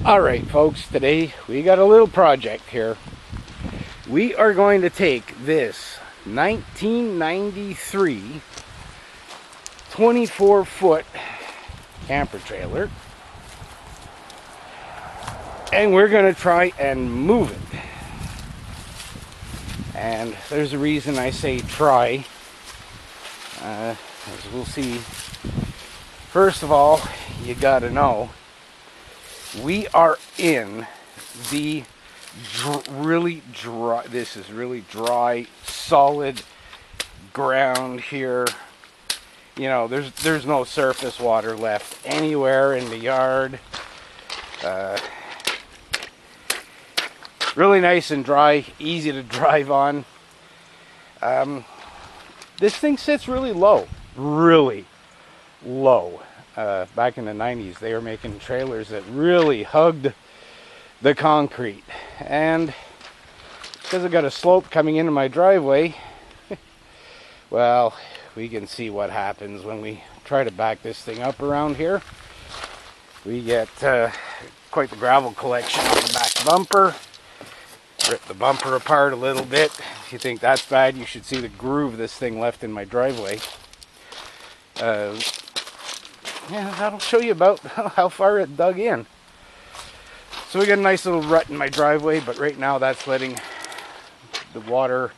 Alright folks, today we got a little project here. We are going to take this 1993 24-foot camper trailer and we're going to try and move it. And there's a reason I say try, as we'll see. First of all, you got to know we are in the really dry, this is really dry, solid ground here. You know, there's no surface water left anywhere in the yard. Really nice and dry, easy to drive on. This thing sits really low, really low. Back in the 90s, they were making trailers that really hugged the concrete. And because I've got a slope coming into my driveway, well, we can see what happens when we try to back this thing up around here. We get quite the gravel collection on the back bumper. Rip the bumper apart a little bit. If you think that's bad, you should see the groove this thing left in my driveway. Yeah, that'll show you about how far it dug in. So we got a nice little rut in my driveway, but right now that's letting the water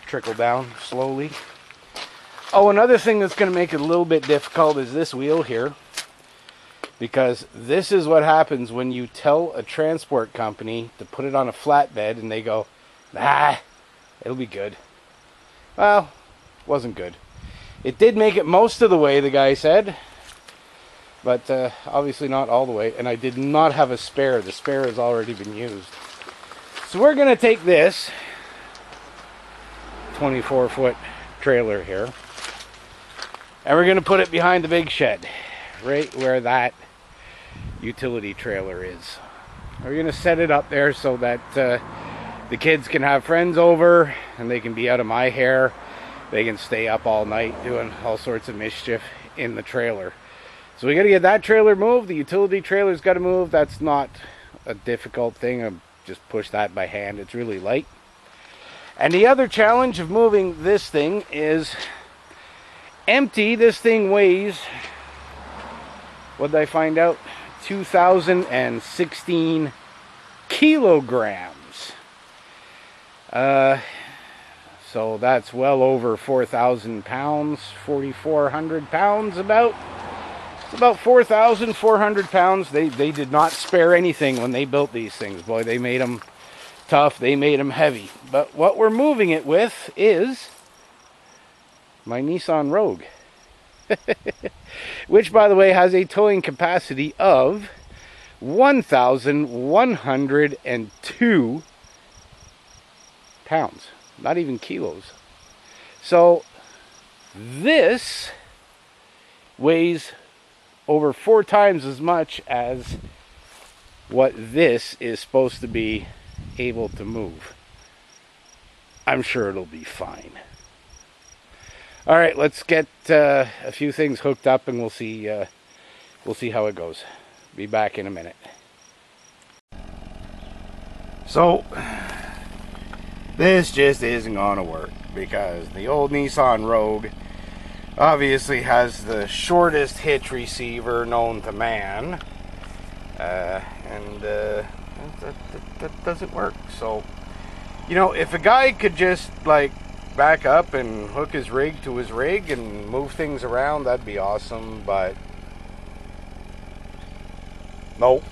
trickle down slowly. Oh, another thing that's going to make it a little bit difficult is this wheel here, because this is what happens when you tell a transport company to put it on a flatbed and they go, "Ah, it'll be good." Well, wasn't good. It did make it most of the way, the guy said, but obviously not all the way, and I did not have a spare. The spare has already been used. So we're going to take this 24-foot trailer here, and we're going to put it behind the big shed, right where that utility trailer is. We're going to set it up there so that the kids can have friends over, and they can be out of my hair. They can stay up all night doing all sorts of mischief in the trailer. So we got to get that trailer moved. The utility trailer's got to move. That's not a difficult thing. I just push that by hand. It's really light. And the other challenge of moving this thing is empty. This thing weighs, what did I find out? 2,016 kilograms. So that's well over 4,000 pounds, 4,400 pounds about. It's about 4,400 pounds. They did not spare anything when they built these things. Boy, they made them tough. They made them heavy. But what we're moving it with is my Nissan Rogue. Which, by the way, has a towing capacity of 1,102 pounds. Not even kilos. So this weighs over 4 times as much as what this is supposed to be able to move. I'm sure it'll be fine. All right, let's get a few things hooked up, and we'll see how it goes. Be back in a minute. So this just isn't going to work, because the old Nissan Rogue obviously has the shortest hitch receiver known to man, and that doesn't work. So, you know, if a guy could just like back up and hook his rig to his rig and move things around, that'd be awesome, but nope,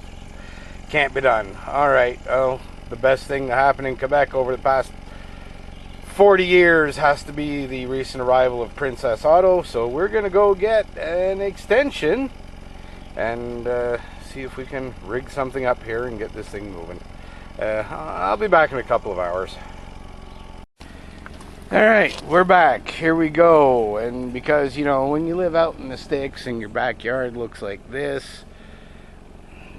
can't be done. All right, oh, the best thing to happen in Quebec over the past 40 years has to be the recent arrival of Princess Auto. So we're going to go get an extension and see if we can rig something up here and get this thing moving. I'll be back in a couple of hours. Alright, we're back. Here we go. And because, you know, when you live out in the sticks and your backyard looks like this,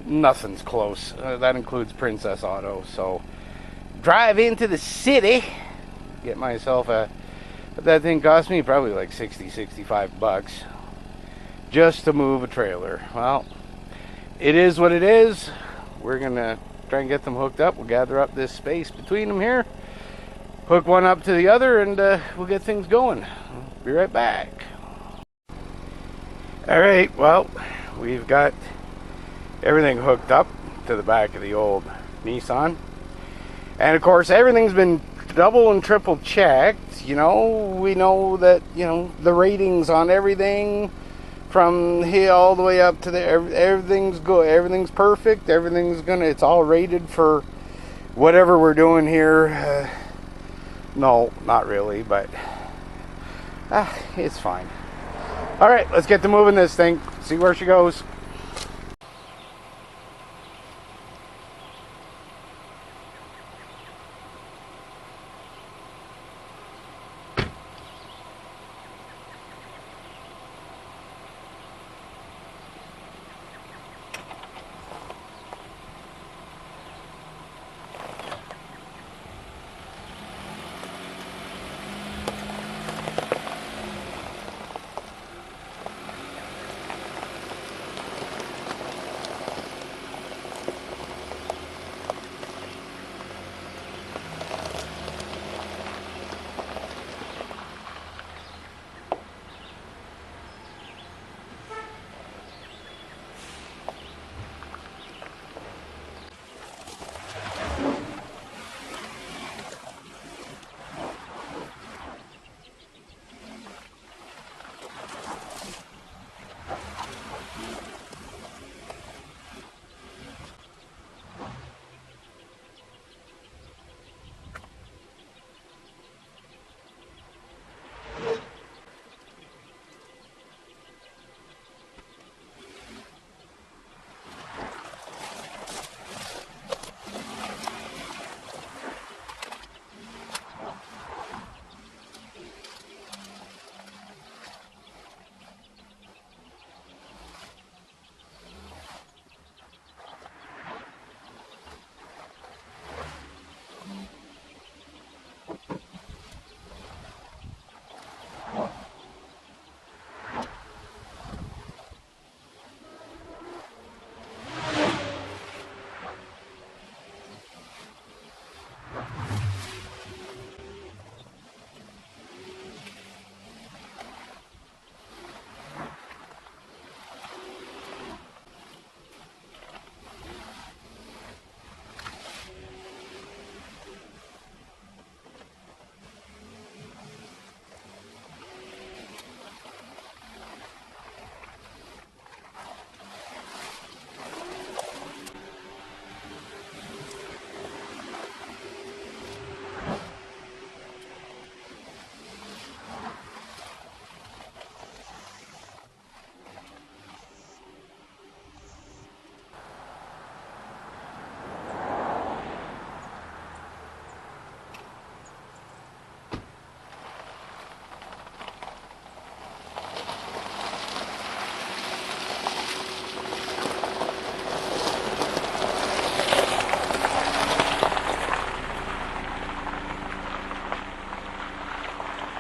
nothing's close. That includes Princess Auto. So drive into the city, get myself a, but that thing cost me probably like 65 bucks just to move a trailer. Well, it is what it is. We're gonna try and get them hooked up. We'll gather up this space between them here, hook one up to the other, and we'll get things going. Be right back. Alright, well, we've got everything hooked up to the back of the old Nissan. And of course, everything's been double and triple checked. You know, we know that, you know, the ratings on everything from here all the way up to there, everything's good, everything's perfect, it's all rated for whatever we're doing here. No, not really, but it's fine. All right, let's get to moving this thing, see where she goes.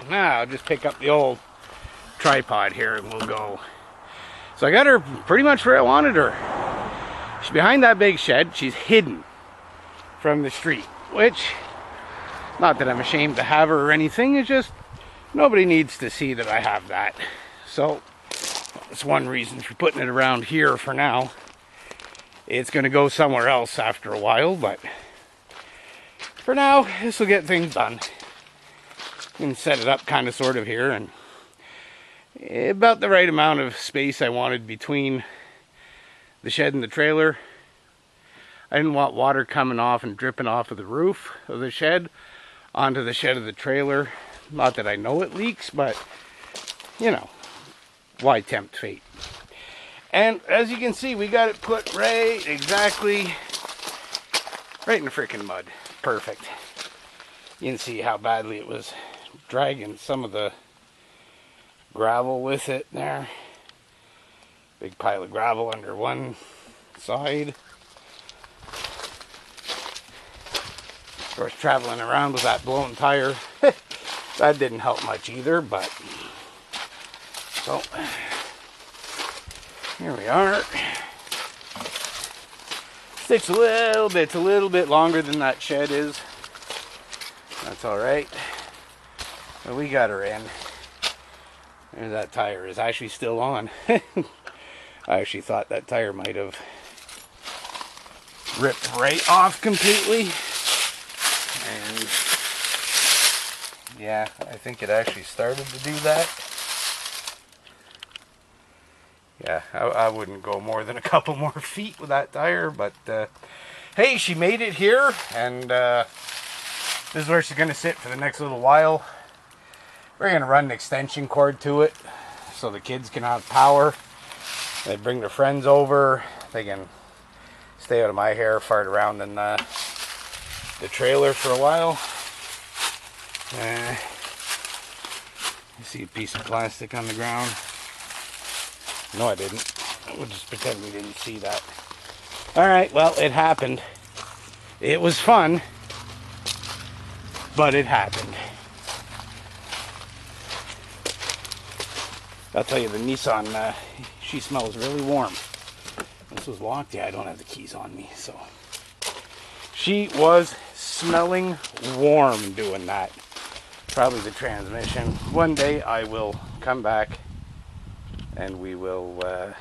Now I'll just pick up the old tripod here and we'll go. So I got her pretty much where I wanted her. She's behind that big shed. She's hidden from the street, which, not that I'm ashamed to have her or anything, it's just nobody needs to see that I have that. So that's one reason for putting it around here for now. It's going to go somewhere else after a while, but for now, this will get things done. And set it up kind of sort of here, and about the right amount of space I wanted between the shed and the trailer. I didn't want water coming off and dripping off of the roof of the shed onto the shed of the trailer. Not that I know it leaks, but you know, why tempt fate? And as you can see, we got it put right exactly right in the freaking mud. Perfect. You can see how badly it was dragging some of the gravel with it there. Big pile of gravel under one side. Of course, traveling around with that blown tire, that didn't help much either, but so here we are. Sticks a little bit. It's a little bit longer than that shed is. That's all right. But we got her in. There's that tire is actually still on. I actually thought that tire might have ripped right off completely. And yeah, I think it actually started to do that. Yeah, I wouldn't go more than a couple more feet with that tire, but hey, she made it here, and this is where she's going to sit for the next little while. We're going to run an extension cord to it so the kids can have power. They bring their friends over. They can stay out of my hair, fart around in the trailer for a while. You see a piece of plastic on the ground? No, I didn't. We'll just pretend we didn't see that. Alright, well, it happened. It was fun, but it happened. I'll tell you, the Nissan, she smells really warm. This was locked. Yeah, I don't have the keys on me, so. She was smelling warm doing that. Probably the transmission. One day I will come back and we will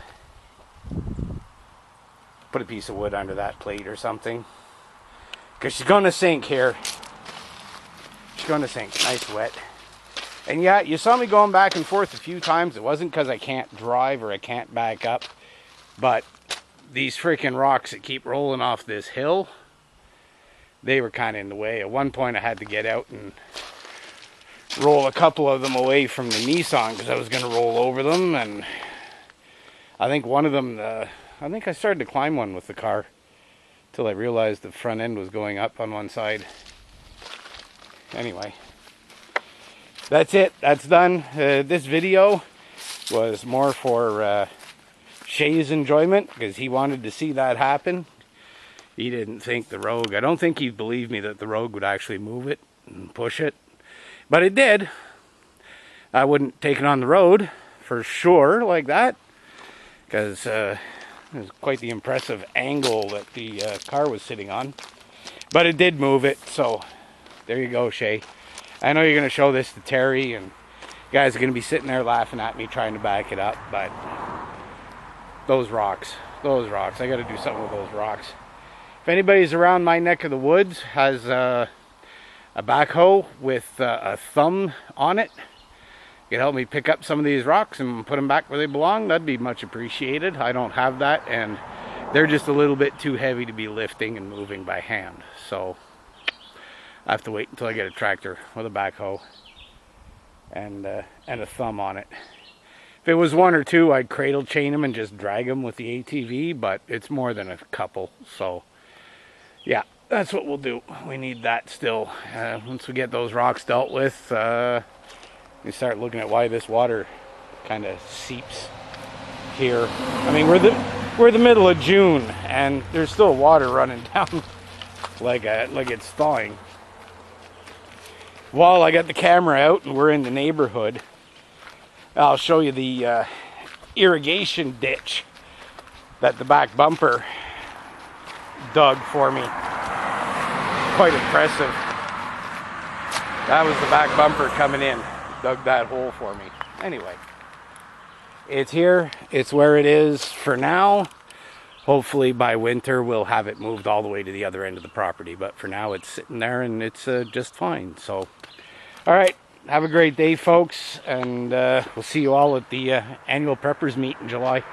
put a piece of wood under that plate or something. Because she's going to sink here. She's going to sink. Nice wet. And yeah, you saw me going back and forth a few times. It wasn't because I can't drive or I can't back up. But these freaking rocks that keep rolling off this hill, they were kind of in the way. At one point I had to get out and roll a couple of them away from the Nissan because I was going to roll over them. And I think one of them, I think I started to climb one with the car till I realized the front end was going up on one side. Anyway, that's it. That's done. This video was more for Shay's enjoyment because he wanted to see that happen. He didn't think the Rogue, I don't think he believed me that the Rogue would actually move it and push it. But it did. I wouldn't take it on the road for sure like that, because it was quite the impressive angle that the car was sitting on. But it did move it, so there you go, Shay. I know you're going to show this to Terry, and you guys are going to be sitting there laughing at me trying to back it up, but those rocks, I got to do something with those rocks. If anybody's around my neck of the woods has a backhoe with a thumb on it, you can help me pick up some of these rocks and put them back where they belong, that'd be much appreciated. I don't have that, and they're just a little bit too heavy to be lifting and moving by hand. So I have to wait until I get a tractor with a backhoe and a thumb on it. If it was one or two, I'd cradle chain them and just drag them with the ATV, but it's more than a couple, so yeah. That's what we'll do. We need that still. Once we get those rocks dealt with, we start looking at why this water kind of seeps here. I mean, we're the middle of June, and there's still water running down like it's thawing. While I got the camera out and we're in the neighborhood, I'll show you the irrigation ditch that the back bumper dug for me. Quite impressive. That was the back bumper coming in. Dug that hole for me. Anyway, it's here. It's where it is for now. Hopefully by winter we'll have it moved all the way to the other end of the property. But for now it's sitting there and it's just fine. So, alright. Have a great day, folks. And we'll see you all at the annual Preppers meet in July.